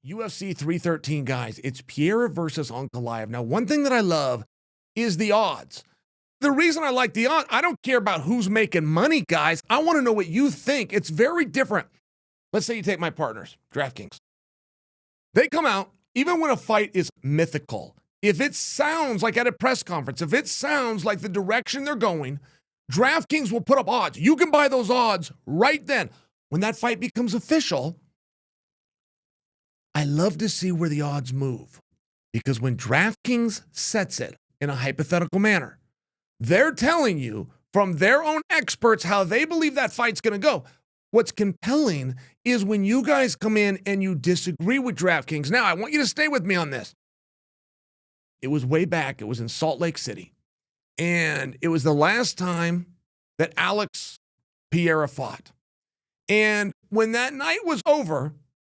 UFC 313, guys. It's Pereira versus Ankalaev. Now, one thing that I love is the odds. The reason I like the odds, I don't care about who's making money, guys. I want to know what you think. It's very different. Let's say you take my partners, DraftKings. They come out, even when a fight is mythical, if it sounds like at a press conference, if it sounds like the direction they're going, DraftKings will put up odds. You can buy those odds right then. When that fight becomes official, I love to see where the odds move, because when DraftKings sets it in a hypothetical manner, they're telling you from their own experts how they believe that fight's going to go. What's compelling is when you guys come in and you disagree with DraftKings. Now, I want you to stay with me on this. It was way back. It was in Salt Lake City. And it was the last time that Alex Pereira fought. And when that night was over,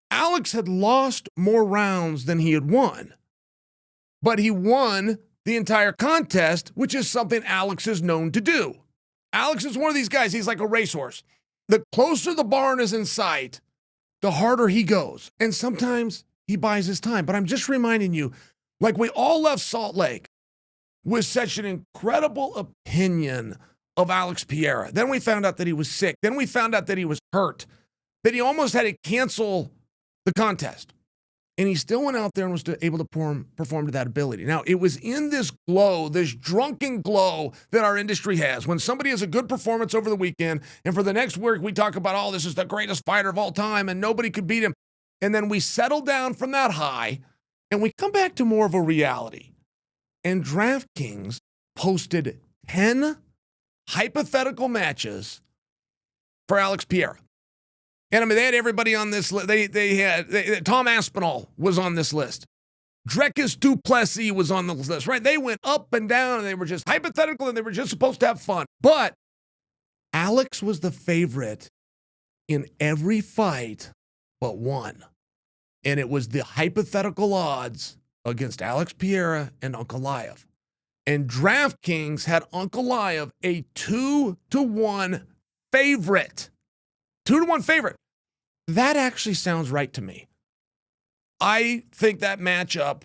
Alex had lost more rounds than he had won. But he won the entire contest, which is something Alex is known to do. Alex is one of these guys. He's like a racehorse. The closer the barn is in sight, the harder he goes. And sometimes he buys his time. But I'm just reminding you, like, we all left Salt Lake with such an incredible opinion of Alex Pereira. Then we found out that he was sick. Then we found out that he was hurt, that he almost had to cancel the contest. And he still went out there and was able to perform to that ability. Now, it was in this glow, this drunken glow that our industry has. When somebody has a good performance over the weekend, and for the next week we talk about, oh, this is the greatest fighter of all time, and nobody could beat him. And then we settle down from that high, and we come back to more of a reality. And DraftKings posted 10 hypothetical matches for Alex Pereira. And I mean, they had everybody on this list. They had Tom Aspinall was on this list. Dricus du Plessis was on the list, right? They went up and down, and they were just hypothetical, and they were just supposed to have fun. But Alex was the favorite in every fight but one. And it was the hypothetical odds against Alex Pereira and Ankalaev. And DraftKings had Ankalaev a 2-1 favorite. 2-1 favorite. That actually sounds right to me. I think that matchup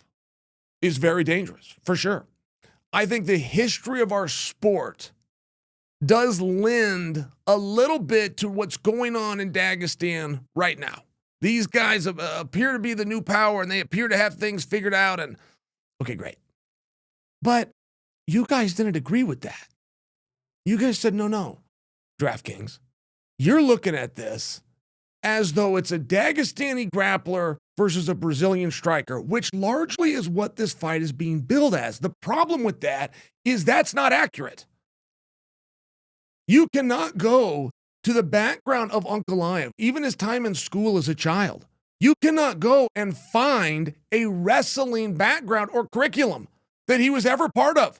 is very dangerous, for sure. I think the history of our sport does lend a little bit to what's going on in Dagestan right now. These guys appear to be the new power, and they appear to have things figured out. And okay, great. But you guys didn't agree with that. You guys said, no, DraftKings. You're looking at this as though it's a Dagestani grappler versus a Brazilian striker, which largely is what this fight is being billed as. The problem with that is that's not accurate. You cannot go to the background of Ankalaev, even his time in school as a child. You cannot go and find a wrestling background or curriculum that he was ever part of.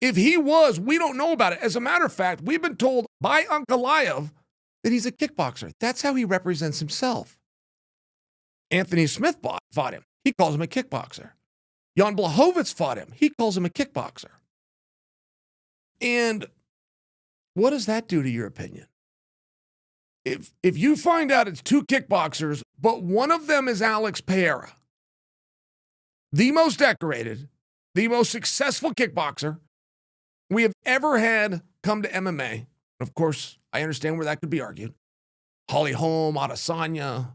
If he was, we don't know about it. As a matter of fact, we've been told by Ankalaev that he's a kickboxer. That's how he represents himself. Anthony Smith fought him. He calls him a kickboxer. Jan Blachowicz fought him. He calls him a kickboxer. And what does that do to your opinion? If you find out it's two kickboxers, but one of them is Alex Pereira, the most decorated, the most successful kickboxer we have ever had come to MMA. Of course, I understand where that could be argued. Holly Holm, Adesanya,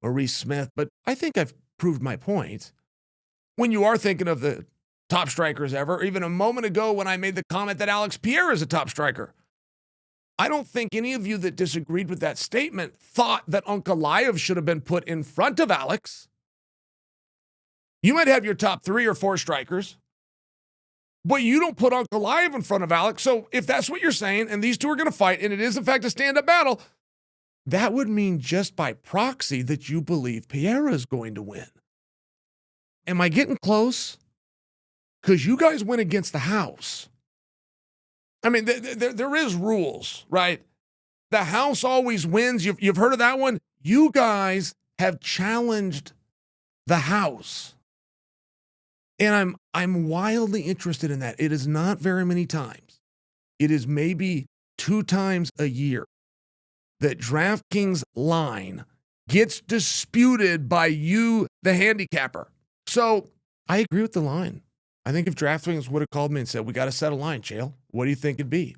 Maurice Smith, but I think I've proved my point. When you are thinking of the top strikers ever, even a moment ago when I made the comment that Alex Pereira is a top striker, I don't think any of you that disagreed with that statement thought that Ankalaev should have been put in front of Alex. You might have your top 3 or 4 strikers, but you don't put Ankalaev in front of Alex. So if that's what you're saying, and these two are going to fight, and it is in fact a stand-up battle, that would mean just by proxy that you believe Pereira is going to win. Am I getting close? Because you guys went against the house. I mean, there is rules, right? The house always wins. You've heard of that one? You guys have challenged the house. And I'm wildly interested in that. It is not very many times. It is maybe 2 times a year that DraftKings line gets disputed by you, the handicapper. So I agree with the line. I think if DraftKings would have called me and said, we got to set a line, Chael, what do you think it'd be?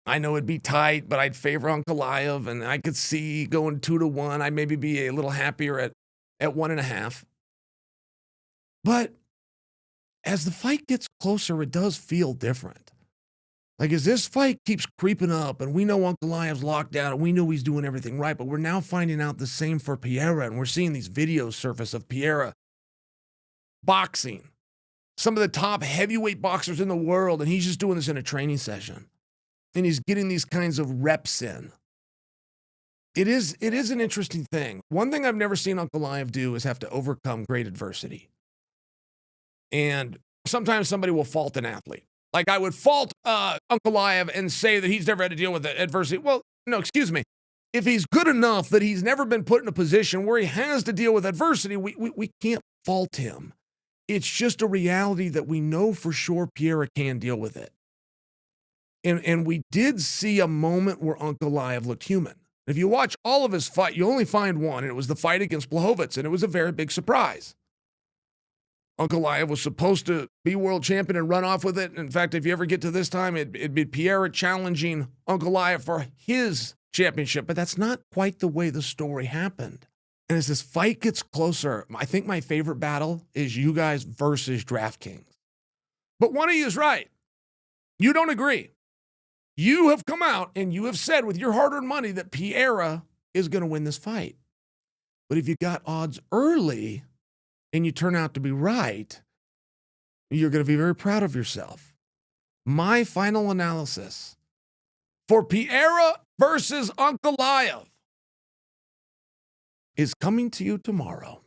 I know it'd be tight, but I'd favor Ankalaev, and I could see going 2-1. I'd maybe be a little happier at 1.5. But as the fight gets closer, it does feel different. Like, as this fight keeps creeping up, and we know Ankalaev's locked down, and we know he's doing everything right, but we're now finding out the same for Pereira, and we're seeing these videos surface of Pereira boxing. Some of the top heavyweight boxers in the world, and he's just doing this in a training session. And he's getting these kinds of reps in. It is an interesting thing. One thing I've never seen Ankalaev do is have to overcome great adversity. And sometimes somebody will fault an athlete. Like, I would fault Ankalaev and say that he's never had to deal with adversity. Well, no, excuse me. If he's good enough that he's never been put in a position where he has to deal with adversity, we can't fault him. It's just a reality that we know for sure Pereira can deal with it. And we did see a moment where Ankalaev looked human. If you watch all of his fight, you only find one, and it was the fight against Blachowicz, and it was a very big surprise. Ankalaev was supposed to be world champion and run off with it. In fact, if you ever get to this time, it'd be Pereira challenging Ankalaev for his championship, but that's not quite the way the story happened. And as this fight gets closer, I think my favorite battle is you guys versus DraftKings. But one of you is right. You don't agree. You have come out and you have said with your hard-earned money that Pereira is going to win this fight. But if you got odds early and you turn out to be right, you're going to be very proud of yourself. My final analysis for Pereira versus Ankalaev is coming to you tomorrow.